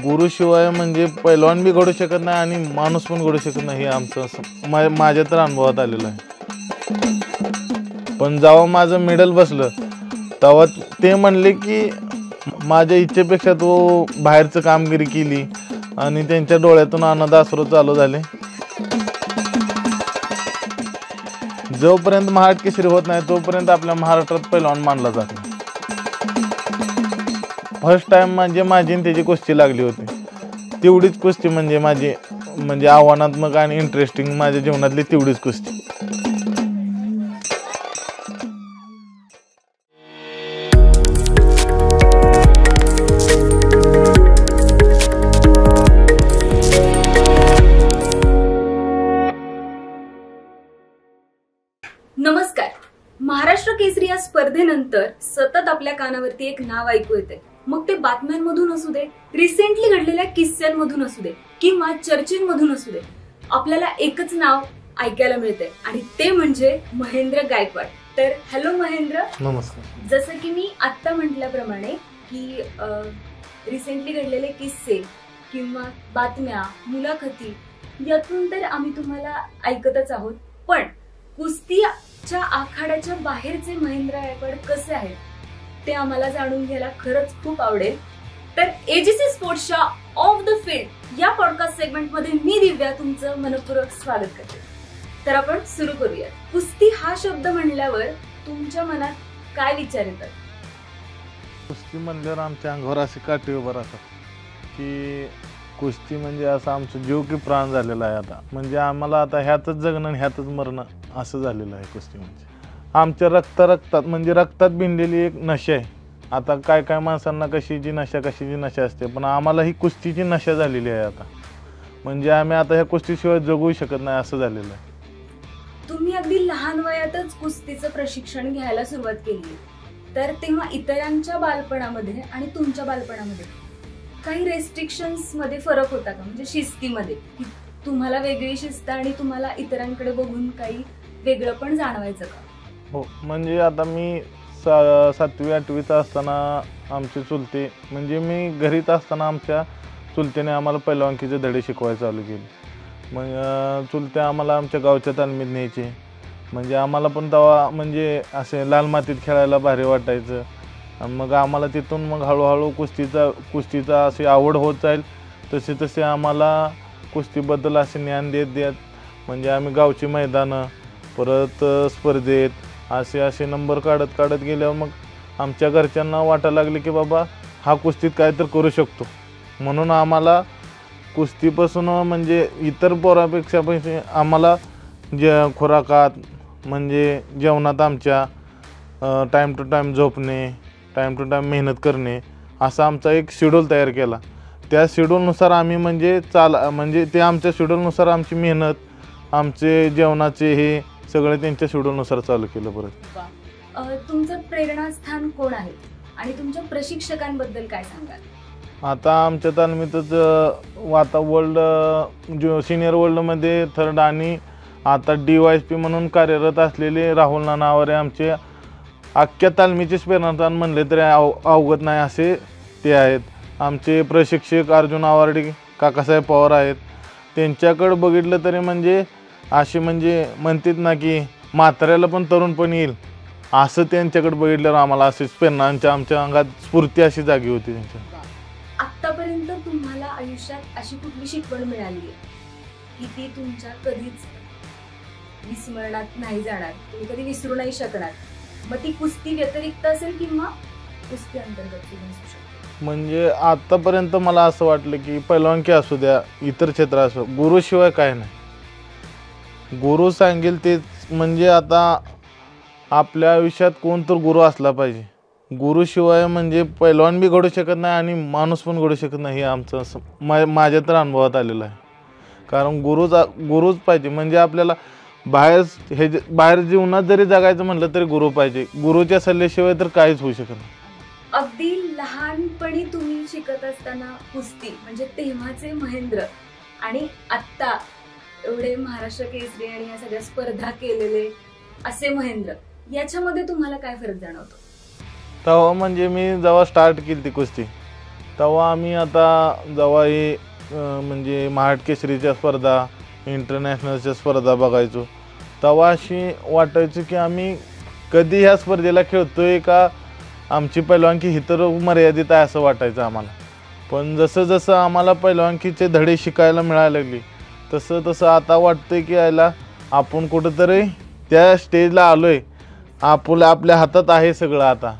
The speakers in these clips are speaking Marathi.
गुरुशिवाय म्हणजे पैलवान बी घडू शकत नाही आणि माणूस पण घडू शकत नाही, हे आमचं माझ्या तर अनुभवात आलेलं आहे. पण जेव्हा माझं मेडल बसलं तेव्हा ते म्हणले की माझ्या इच्छेपेक्षा तो बाहेरचं कामगिरी केली आणि त्यांच्या डोळ्यातून आनंदाश्रू चालू झाले. जोपर्यंत महाराष्ट्र केसरी होत नाही तोपर्यंत आपल्या महाराष्ट्रात पैलवान मानला जात नाही. फर्स्ट टाइम म्हणजे माझी त्याची कुस्ती लागली होती. तेवढीच कुस्ती म्हणजे माझी म्हणजे आव्हानात्मक आणि इंटरेस्टिंग माझ्या जीवनातली तेवढीच कुस्ती. नमस्कार. महाराष्ट्र केसरी या स्पर्धेनंतर सतत आपल्या कानावरती एक नाव ऐकू येते. मग ते बातम्यांमधून असू दे, रिसेंटली घडलेल्या किस्स्यांमधून असू दे किंवा चर्चेमधून असू दे, आपल्याला एकच नाव ऐकायला मिळते आणि ते म्हणजे महेंद्र गायकवाड. तर हॅलो महेंद्र. नमस्कार. जसं की मी आत्ता म्हटल्याप्रमाणे की रिसेंटली घडलेले किस्से किंवा बातम्या, मुलाखती यातून तर आम्ही तुम्हाला ऐकतच आहोत, पण कुस्तीच्या आखाड्याच्या बाहेरचे महेंद्र गायकवाड कसे आहेत ते आम्हाला जाणून घ्यायला खरंच खूप आवडेल. तर एजीसी स्पोर्ट्सच्या ऑफ द फील्ड या पॉडकास्ट सेगमेंटमध्ये मी दिव्या तुमचं मनपूर्वक स्वागत करते. तर आपण सुरू करूया. कुस्ती हा शब्द म्हणल्यावर तुमच्या मनात काय विचार येतात? कुस्ती म्हणल्यावर आमच्या अंगावर असे काटे उभं राहतात की कुस्ती म्हणजे असं आमचं जीव की प्राण झालेला आहे. आता म्हणजे आम्हाला आता ह्यातच जगणं आणि ह्यातच मरणं असं झालेलं आहे. कुस्ती म्हणजे आमच्या रक्तात म्हणजे रक्तात भिनलेली एक नशा आहे. आता काय काय माणसांना कशीची नशा असते, पण आम्हाला ही कुस्तीची नशा झालेली आहे आता. म्हणजे आम्ही आता ह्या कुस्तीशिवाय जगू शकत नाही असं झालेलं आहे. तुम्ही अगदी लहान वयातच कुस्तीचं प्रशिक्षण घ्यायला सुरुवात केली, तर तेव्हा इतरांच्या बालपणामध्ये आणि तुमच्या बालपणामध्ये काही रेस्ट्रिक्शन्स मध्ये फरक होता का? म्हणजे शिस्तीमध्ये की तुम्हाला वेगळी शिस्त आणि तुम्हाला इतरांकडे बघून काही वेगळं पण जाणवायचं का? हो, म्हणजे आता मी 7वी-8वीचा असताना आमचे चुलते म्हणजे मी घरीत असताना आमच्या चुलत्याने आम्हाला पैलवानकीचे धडे शिकवायला चालू केले. मग चुलते आम्हाला आमच्या गावच्या तालमीत न्यायचे. म्हणजे आम्हाला पण तेव्हा म्हणजे असे लाल मातीत खेळायला भारी वाटायचं. मग आम्हाला तिथून मग हळूहळू कुस्तीचा अशी आवड होत जाईल तसे तसे आम्हाला कुस्तीबद्दल असे ज्ञान देत म्हणजे आम्ही गावची मैदानं परत स्पर्धेत असे नंबर काढत गेल्यावर मग आमच्या घरच्यांना वाटायला लागले की बाबा हा कुस्तीत काय तर करू शकतो. म्हणून आम्हाला कुस्तीपासून म्हणजे इतर पोरापेक्षा पण आम्हाला खुराकात म्हणजे जेवणात आमच्या टाईम टू टाईम झोपणे, टाईम टू टाईम मेहनत करणे असा आमचा एक शेड्यूल तयार केला. त्या शेड्यूलनुसार आम्ही म्हणजे ते आमच्या शेड्यूलनुसार आमची मेहनत, आमचे जेवणाचे हे सगळे त्यांच्या शेड्यूलनुसार चालू केलं. परत तुमचं प्रेरणास्थान कोण आहे आणि तुमच्या प्रशिक्षकांबद्दल काय सांगाल? आता आमच्या तालमीतच आता सिनियर वर्ल्डमध्ये 3rd आणि आता DYSP म्हणून कार्यरत असलेले राहुल नानावरे आमचे अख्ख्या तालमीचे प्रेरणास्थान म्हणले तरी अवगत नाही असे ते आहेत. आमचे प्रशिक्षक अर्जुन आवार्डे, काकासाहेब पवार आहेत. त्यांच्याकडे बघितलं तरी म्हणजे असे म्हणजे म्हणतात ना की म्हाताऱ्याला पण तरुण पण येईल असं त्यांच्याकडे बघितल्यावर आम्हाला अशीच प्रेरणा आमच्या अंगात स्फूर्ती अशी जागी होती त्यांच्या. आतापर्यंत तुम्हाला आयुष्यात अशी कुठली शिकवण मिळाली आहे की ती तुमच्या कधीच विस्मरणात नाही जाणार, तुम्ही कधी विसरू नाही शकणार? मग ती कुस्ती व्यतिरिक्त असेल किंवा कुस्ती अंतर्गत असू शकते. म्हणजे आतापर्यंत मला असं वाटलं की पैलवानकी असू द्या, इतर क्षेत्र असो, गुरुशिवाय काय नाही. गुरु सांगेल तेच. म्हणजे आता आपल्या आयुष्यात कोण तर गुरु असला पाहिजे. गुरुशिवाय म्हणजे पैलवान बी घडू शकत नाही आणि माणूस पण घडू शकत नाही, हे आमचं माझ्या तर अनुभवात आलेलं आहे. कारण गुरुच पाहिजे. म्हणजे आपल्याला बाहेर जीवनात जरी जगायचं म्हटलं तरी गुरु पाहिजे. गुरुच्या सल्ल्याशिवाय तर काहीच होऊ शकत नाही. अगदी लहानपणी तुम्ही शिकत असताना कुस्ती म्हणजे तेव्हाचे महेंद्र आणि आत्ता एवढे महाराष्ट्र केसरी आणि या सगळ्या स्पर्धा केलेले असे महेंद्र, याच्यामध्ये तुम्हाला काय फरक जाणवतो? तेव्हा म्हणजे मी जेव्हा स्टार्ट केली ती कुस्ती तेव्हा आम्ही आता जेव्हा हे म्हणजे महाड केसरीच्या स्पर्धा इंटरनॅशनलच्या स्पर्धा बघायचो तेव्हा अशी वाटायचं की आम्ही कधी ह्या स्पर्धेला खेळतोय का आमची पैलवानकी हितर मर्यादित आहे असं वाटायचं आम्हाला. पण जसं जसं आम्हाला पैलवानकीचे धडे शिकायला मिळायला लागले तसं तसं आता वाटतंय की यायला आपण कुठंतरी त्या स्टेजला आलो आहे. आपल्या हातात आहे सगळं आता.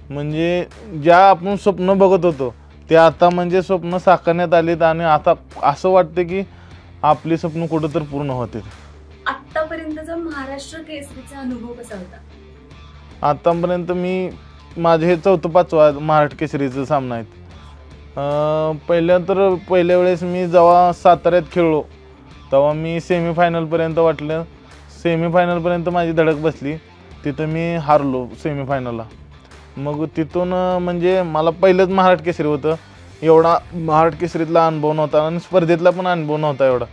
म्हणजे ज्या आपण स्वप्न बघत होतो ते आता म्हणजे स्वप्न साकारण्यात आलीत आणि आता असं वाटतं की आपली स्वप्न कुठंतरी पूर्ण होतील. आतापर्यंतचा महाराष्ट्र केसरीचा अनुभव कसा होता? आतापर्यंत मी माझे हे 4-5 महाराष्ट्र केसरीचं सामना आहेत. पहिल्या वेळेस मी जेव्हा साताऱ्यात खेळलो तेव्हा मी सेमीफायनलपर्यंत वाटलं. सेमीफायनलपर्यंत माझी धडक बसली. तिथं मी हारलो सेमीफायनलला. मग तिथून म्हणजे मला पहिलंच महाराष्ट्र केसरी होतं. एवढा महाराष्ट्र केसरीतला अनुभव नव्हता आणि स्पर्धेतला पण अनुभव नव्हता एवढा.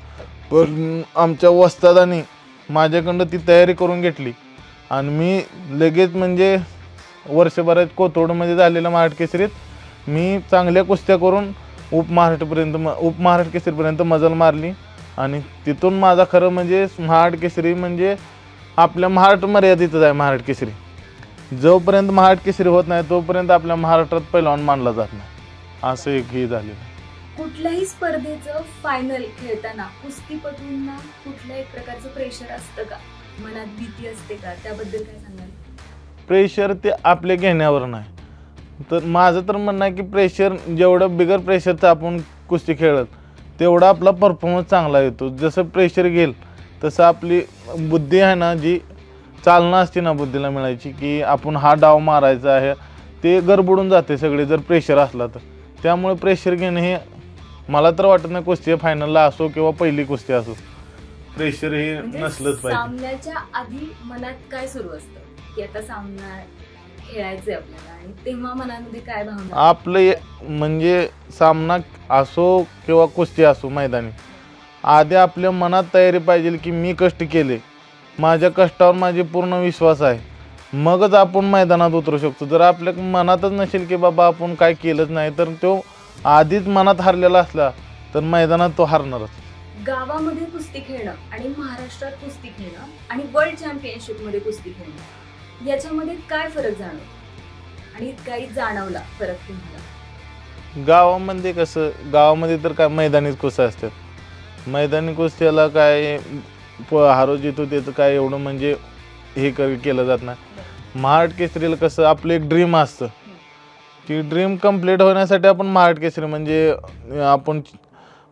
पण आमच्या वस्तादांनी माझ्याकडं ती तयारी करून घेतली आणि मी लगेच म्हणजे वर्षभरात कोथरूडमध्ये झालेल्या महाराष्ट्र केसरीत मी चांगल्या कुस्त्या करून उपमहाराष्ट्र केसरीपर्यंत मजल मारली आणि तिथून माझा खरं म्हणजे महाराष्ट्र केसरी म्हणजे आपल्या महाराष्ट्र मर्यादितच आहे. महाराष्ट्र केसरी जोपर्यंत महाराष्ट्र केसरी होत नाही तोपर्यंत आपल्या महाराष्ट्रात पैलवान मानला जात नाही असं एक हे झालेलं. कुठल्याही स्पर्धेचं फायनल खेळताना कुस्तीपटूंना कुठल्याही प्रकारचं प्रेशर असतं का? मनात भीती असते का? त्याबद्दल काय सांगाल? प्रेशर ते आपल्या घेण्यावर नाही. तर माझं तर म्हणणं आहे की प्रेशर जेवढं बिगर प्रेशरचं आपण कुस्ती खेळत तेवढा आपला परफॉर्मन्स चांगला येतो. जसं प्रेशर घेईल तसं आपली बुद्धी आहे ना, जी चालना असते ना बुद्धीला मिळायची की आपण हा डाव मारायचा आहे ते गडबडून जाते सगळे जर प्रेशर असला तर. त्यामुळे प्रेशर घेणं हे मला तर वाटत नाही कुस्ती फायनलला असो किंवा पहिली कुस्ती असो प्रेशर हे नसलंच पाहिजे. सामन्याच्या आधी मनात काय सुरू असतं की आता सामना खेळायचंय आपल्याला आणि तेव्हा मनामध्ये काय भावना? आपलं म्हणजे सामना असो किंवा कुस्ती असो मैदानी आधी आपल्या मनात तयारी पाहिजे की मी कष्ट केले, माझ्या कष्टावर माझे पूर्ण विश्वास आहे, मगच आपण मैदानात उतरू शकतो. जर आपल्या मनातच नसेल की बाबा आपण काय केलंच नाही तर तो आधीच मनात हरलेला असला तर मैदानात तो हरणारच. गावामध्ये कुस्ती खेळणं आणि महाराष्ट्रात कुस्ती खेळणं आणि वर्ल्ड चॅम्पियनशिप मध्ये कुस्ती खेळणं याच्यामध्ये काय फरक जाणवतो आणि काही जाणवला फरक तुम्हाला? गावामध्ये कसं, गावामध्ये तर काय मैदानीच कुस्त्या असतात. मैदानी कुस्त्याला काय हारो जीत होते तर काय एवढं म्हणजे हे केलं जात नाही. महाराष्ट्र केसरीला कसं आपलं एक ड्रीम असतं, ती ड्रीम कंप्लीट होण्यासाठी आपण महाराष्ट्र केसरी म्हणजे आपण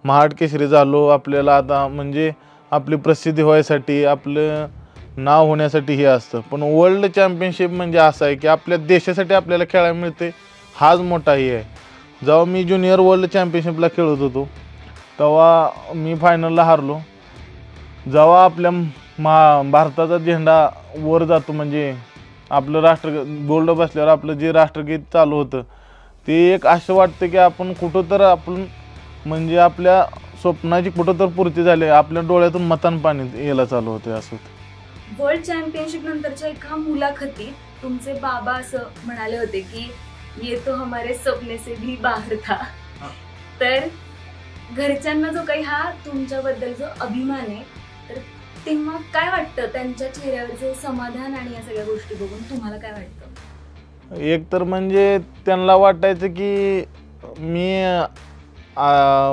महाराष्ट्र केसरी झालो. आपल्याला आता म्हणजे आपली प्रसिद्धी व्हायसाठी आपलं नाव होण्यासाठी हे असतं. पण वर्ल्ड चॅम्पियनशिप म्हणजे असं आहे की आपल्या देशासाठी आपल्याला खेळायला मिळते, हाच मोठा हे आहे. जेव्हा मी ज्युनियर वर्ल्ड चॅम्पियनशिपला खेळत होतो तेव्हा मी फायनलला हारलो. जेव्हा आपल्या भारताचा झेंडा वर जातो म्हणजे आपलं राष्ट्र गोल्ड बसल्यावर आपलं जे राष्ट्रगीत चालू होतं ते एक असं वाटतं की आपण कुठं तर आपण म्हणजे आपल्या स्वप्नाची कुठं तर पूर्ती झाली, आपल्या डोळ्यातून मतान पाणी यायला चालू होते असं. वर्ल्ड चॅम्पियनशिप नंतरच्या एका मुलाखतीत तुमचे बाबा असं म्हणाले होते की ये तो हमारे सपने से भी बाहर था. तर घरच्यांना जो काही हा तुमच्याबद्दल जो अभिमान आहे तर तेव्हा काय वाटतं त्यांच्या चेहऱ्यावरचं समाधान आणि या सगळ्या गोष्टी बघून तुम्हाला काय वाटतं? एक तर म्हणजे त्यांना वाटायचं की मी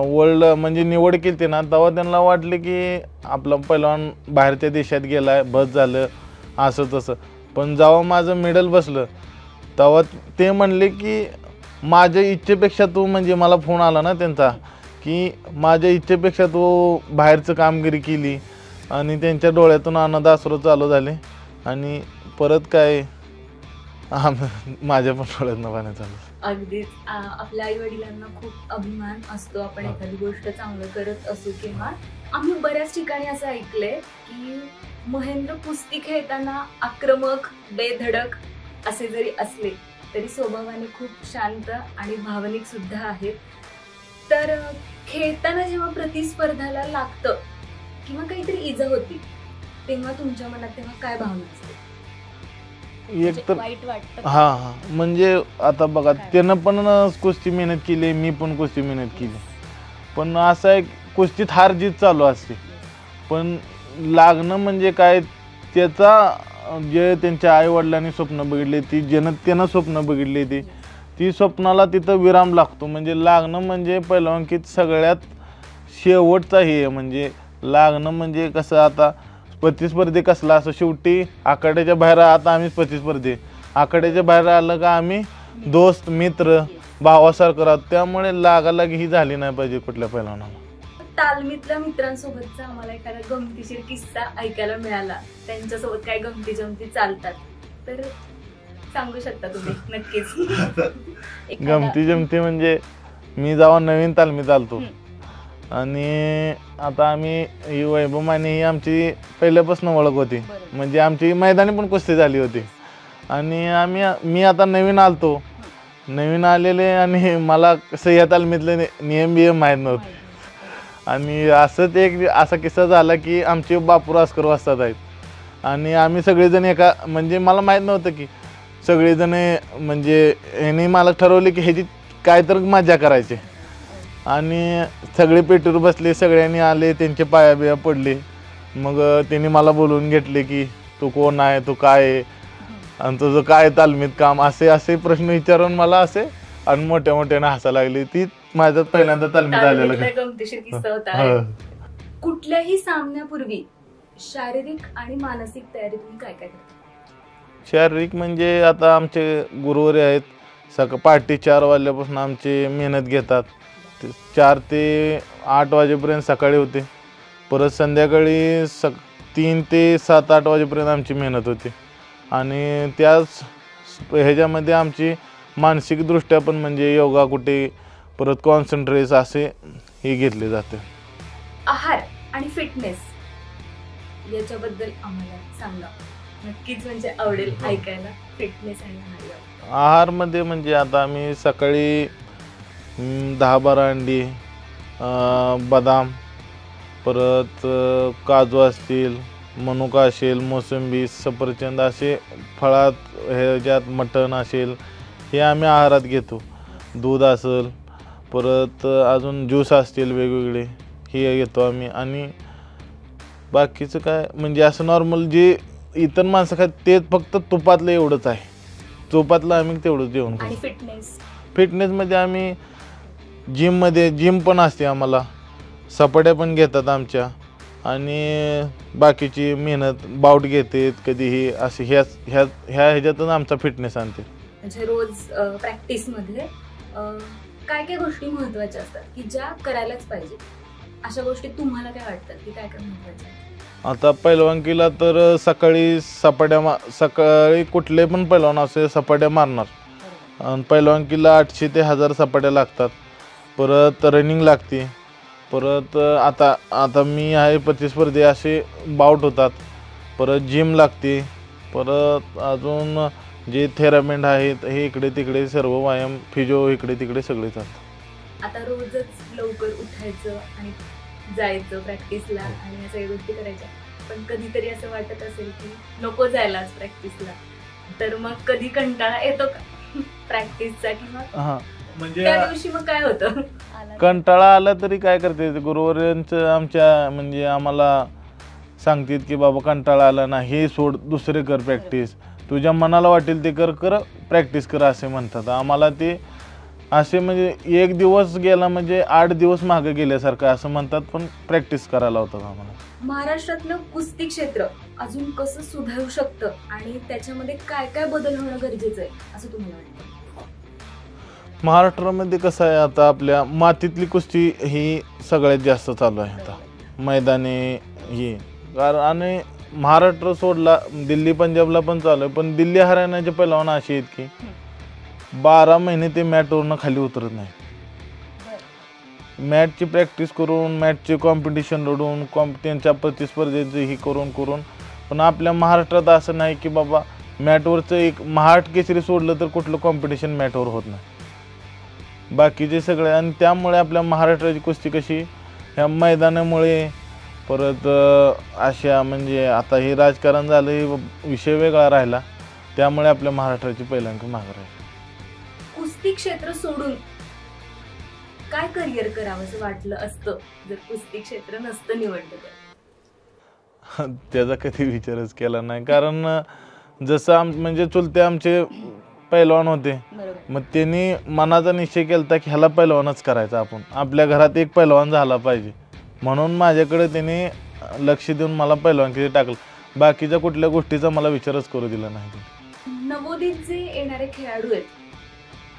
वर्ल्ड म्हणजे निवड केली ना तेव्हा त्यांना वाटलं की आपला पैलवान बाहेरच्या देशात गेलाय बस झालं असं तसं. पण जेव्हा माझं मेडल बसलं तेव्हा ते म्हणले की माझ्या इच्छेपेक्षा तू म्हणजे मला फोन आला ना त्यांचा की माझ्या इच्छेपेक्षा तू बाहेरचं कामगिरी केली आणि त्यांच्या डोळ्यातून आनंद अश्रू चालू झाले आणि परत काय माझ्या पण डोळ्यातनं पाणी चालू. अगदीच आपल्या आई वडिलांना खूप अभिमान असतो आपण एखादी गोष्ट चांगलं करत असू किंवा आम्ही बऱ्याच ठिकाणी असं ऐकलंय की महेंद्र कुस्ती खेळताना आक्रमक बेधडक असे जरी असले तरी स्वभावाने खूप शांत आणि भावनिक सुद्धा आहेत. तर खेळताना जेव्हा प्रतिस्पर्धाला लागतं किंवा काहीतरी इजा होती तेव्हा तुमच्या मनात तेव्हा काय भावना असते? एक तर वाईट वाटतं. हां म्हणजे आता बघा त्यानं पण कुस्ती मेहनत केली, मी पण कुस्ती मेहनत केली, पण असं आहे कुस्तीत हार जीत चालू असते. पण लागणं म्हणजे काय, त्याचा जे त्यांच्या आईवडिलांनी स्वप्न बघितले, त्यानं स्वप्न बघितले, ती स्वप्नाला तिथं विराम लागतो. म्हणजे लागणं म्हणजे पहिलवानकीत सगळ्यात शेवटचा हे म्हणजे लागणं म्हणजे कसं, आता प्रतिस्पर्धी कसला असं शेवटी आखाड्याच्या बाहेर, आता आम्ही प्रतिस्पर्धी आखाड्याच्या बाहेर आलं का आम्ही दोस्त मित्र भावासारखं राहतो. त्यामुळे लागालागी ही झाली नाही पाहिजे कुठल्या पहिलवानाला. तालमीतल्या मित्रांसोबतचा आम्हाला एखादा गमतीशीर किस्सा ऐकायला मिळाला, त्यांच्यासोबत काय गमती जमती चालतात तर सांगू शकता तुम्ही नक्कीच. गमती जमती म्हणजे मी जेव्हा नवीन तालमीत आलतो आणि आता आम्ही ही वैभव माने ही आमची पहिल्यापासून ओळख होती, म्हणजे आमची मैदानी पण कुस्ती झाली होती. आणि मी आता नवीन आलतो, नवीन आलेले आणि मला कसं या तालमीतले नियम बियम माहीत नव्हते. आणि असंच एक असा किस्सा झाला की आमचे बापूर आस्कर वाजतात आहेत आणि आम्ही सगळेजण एका, म्हणजे मला माहीत नव्हतं की सगळेजण म्हणजे ह्यांनी मला ठरवले की ह्याची काय तर मजा करायची. आणि सगळे पेटीवर बसले, सगळ्यांनी आले, त्यांचे पाया बिया पडले. मग त्यांनी मला बोलवून घेतले की तू कोण आहे, तू काय आहे आणि तुझं काय तालमीत काम, असे प्रश्न विचारून मला असे आणि मोठ्याने हसायला लागले. ती माझ्यात पहिल्यांदा तालमीत आलेलं गमतीशीर किस्सा होता. कुठल्याही सामन्यापूर्वी शारीरिक आणि मानसिक तयारी तुम्ही काय काय करता? शारीरिक म्हणजे आता आमचे गुरुवारी आहेत, पहाटे 4 वाजल्यापासून आमची मेहनत घेतात. 4 ते 8 वाजेपर्यंत सकाळी होते, परत संध्याकाळी 3 ते 7-8 वाजेपर्यंत आमची मेहनत होती. आणि त्याच ह्याच्यामध्ये आमची मानसिकदृष्ट्या पण म्हणजे योगा कुठे, परत कॉन्सन्ट्रेस असे हे घेतले जाते. आहार आणि फिटनेस याच्याबद्दल आम्हाला सांगा नक्कीच, म्हणजे आवडेल ऐकायला. फिटनेस आणि आहारमध्ये म्हणजे आता आम्ही सकाळी 10-12 अंडी, बदाम, परत काजू असतील, मनुका असेल, मोसंबी, सफरचंद असे फळात, ह्याच्यात मटण असेल, हे आम्ही आहारात घेतो. दूध असेल, परत अजून ज्यूस असतील वेगवेगळे, हे घेतो आम्ही. आणि बाकीचं काय म्हणजे असं नॉर्मल जे इतर माणसं खात तेच फक्त तुपातलं एवढंच आहे, तुपातलं आम्ही तेवढंच जेवण करतो. फिटनेसमध्ये आम्ही जिम पण असते आम्हाला, सपाट्या पण घेतात आमच्या, आणि बाकीची मेहनत बाऊट घेते कधीही असे, ह्याच्यातून आमचा फिटनेस आणते. म्हणजे रोज प्रॅक्टिसमध्ये काय काय गोष्टी महत्त्वाच्या असतात की ज्या करायलाच पाहिजे, अशा गोष्टी तुम्हाला काय वाटतात की काय काय महत्त्वाच्या? आता पहिलवानकीला तर सकाळी कुठले पण पहिलवान असे सपाट्या मारणार. आणि पहिलवानकीला 800 ते 1000 सपाट्या लागतात. परत रनिंग लागते. परत आता मी आहे प्रतिस्पर्धी, असे बाउट होतात. परत जिम लागते. परत अजून जे थेरामेंट आहेत हे इकडे तिकडे सर्व व्यायाम, फिजिओ इकडे तिकडे सगळे चालतात. आता रोजच लवकर उठायचं आणि जायचं प्रॅक्टिसला आणि या सगळ्या गोष्टी करायच्या, पण कधीतरी असं वाटत असेल की नको जायलाच प्रॅक्टिसला, तर मग कधी कंटाळा येतो का प्रॅक्टिसचा? किंवा म्हणजे त्या दिवशी मग काय होतं? कंटाळा आला तरी काय करते, गुरुवाऱ्यांचं आमच्या म्हणजे आम्हाला सांगतात की बाबा कंटाळा आला ना, हे सोड, दुसरे कर प्रॅक्टिस, तुझ्या मनाला वाटेल ते कर प्रॅक्टिस कर असे म्हणतात आम्हाला. ते असे म्हणजे एक दिवस गेला म्हणजे 8 दिवस मागे गेल्यासारखं असं म्हणतात, पण प्रॅक्टिस करायला होतात आम्हाला. महाराष्ट्रातलं कुस्ती क्षेत्र अजून कसं सुधारू शकतं आणि त्याच्यामध्ये काय काय बदल होणं गरजेचं आहे असं तुम्हाला वाटतं? महाराष्ट्रामध्ये कसं आहे, आता आपल्या मातीतली कुस्ती ही सगळ्यात जास्त चालू आहे आता, मैदानी ही. आणि महाराष्ट्र सोडला दिल्ली पंजाबला पण चालू आहे, पण दिल्ली हरियाणाचे पहिलवान असे आहेत की 12 महिने ते मॅटवरनं खाली उतरत नाही. मॅटची प्रॅक्टिस करून, मॅटची कॉम्पिटिशन लढून, त्यांच्या प्रतिस्पर्धेचं ही करून पण आपल्या महाराष्ट्रात असं नाही की बाबा मॅटवरचं एक महाराष्ट्र केसरी सोडलं तर कुठलं कॉम्पिटिशन मॅटवर होत नाही, बाकीचे सगळे. आणि त्यामुळे आपल्या महाराष्ट्राची कुस्ती कशी ह्या मैदानामुळे, परत अशा म्हणजे आता हे राजकारण झालं, हे विषय वेगळा राहिला, त्यामुळे आपल्या महाराष्ट्राची पहिल्यांदा माघार आहे. कुस्ती क्षेत्र सोडून काय करिअर करावं असं वाटलं असतं जर कुस्ती क्षेत्र नसतं निवडलं तर? त्याचा कधी विचारच केला नाही, कारण जसं म्हणजे चुलते आमचे पैलवान होते, बरोबर. मग त्यांनी मनाचा निश्चय केला की ह्याला पैलवानच करायचा, आपण आपल्या घरात एक पैलवान झाला पाहिजे, म्हणून माझ्याकडे त्यांनी लक्ष देऊन मला पैलवानकीचे टाकलं. बाकीच्या कुठल्या गोष्टीचा मला विचारच करू दिला नाही. नवोदित जे येणारे खेळाडू आहेत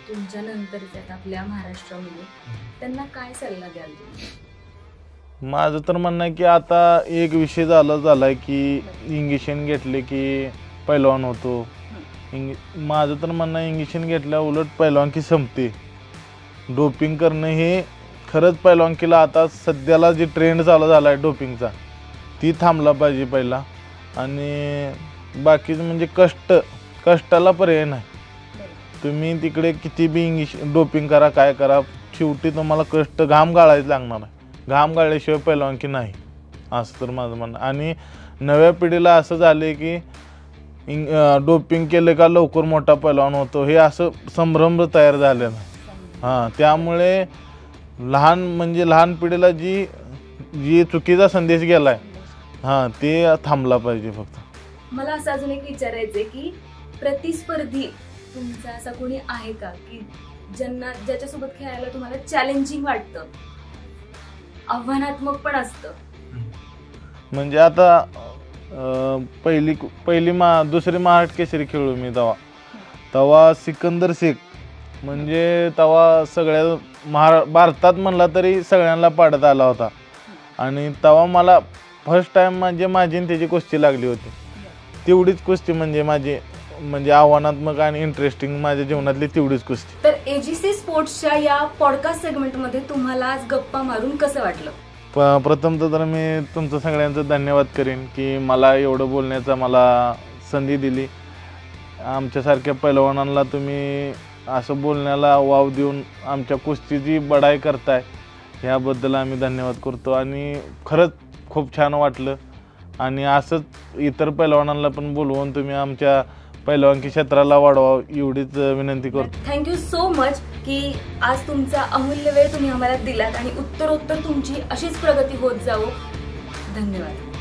तुमच्या नंतरच्या आपल्या महाराष्ट्रामध्ये, त्यांना काय सल्ला द्याल तुम्ही? माझं तर म्हणणं आहे की आता एक विषय झालाय की इंजेक्शन घेतले की पैलवान होतो. माझं तर म्हणणं आहे इंजेक्शन घेतल्या उलट पैलवानकी संपते. डोपिंग करणं हे खरंच पैलवानकीला आता सध्याला जी ट्रेंड चालू झाला आहे डोपिंगचा, ती थांबला पाहिजे पहिला. आणि बाकीचं म्हणजे कष्टाला पर्याय नाही. तुम्ही तिकडे किती बी इंजेक्शन डोपिंग करा, काय करा, शेवटी तुम्हाला कष्ट घाम गाळायला लागणार आहे. घाम गाळल्याशिवाय पैलवानकी नाही, असं तर माझं म्हणणं. आणि नव्या पिढीला असं झालं की डोपिंग केलं का लवकर मोठा पैलवान होतो, हे असं संभ्रम तयार झालेलं आहे. हां, त्यामुळे लहान पिढीला जी चुकीचा संदेश गेला आहे, हां, ते थांबला पाहिजे. फक्त मला असं अजून एक विचारायचं आहे की प्रतिस्पर्धी तुमचा असा कोणी आहे का की ज्याच्यासोबत खेळायला तुम्हाला चॅलेंजिंग वाटतं, आव्हानात्मक पण असतं? म्हणजे आता दुसरी महाराष्ट्र केसरी खेळलो मी तेव्हा सिकंदर शेख, म्हणजे तेव्हा सगळ्या भारतात म्हणला तरी सगळ्यांना पाडत आला होता. आणि तेव्हा मला फर्स्ट टाइम माझी त्याची कुस्ती लागली होती. तेवढीच कुस्ती म्हणजे आव्हानात्मक आणि इंटरेस्टिंग माझ्या जीवनातली तेवढीच कुस्ती. तर एजीसी स्पोर्ट्सच्या या पॉडकास्ट सेगमेंटमध्ये तुम्हाला आज गप्पा मारून कसं वाटलं? प्रथमतः तर मी तुमचं सगळ्यांचं धन्यवाद करेन की मला एवढं बोलण्याचा मला संधी दिली. आमच्यासारख्या पैलवानांना तुम्ही असं बोलण्याला वाव देऊन आमच्या कुस्तीची बढाई करताय, ह्याबद्दल आम्ही धन्यवाद करतो. आणि खरंच खूप छान वाटलं. आणि असंच इतर पैलवानांना पण बोलवून तुम्ही आमच्या पैलवानकी क्षेत्राला वाढवा एवढीच विनंती करतो. थँक्यू सो मच की आज तुमचा अमूल्य वेळ तुम्ही आम्हाला दिलात आणि उत्तरोत्तर तुमची अशीच प्रगती होत जावो. धन्यवाद.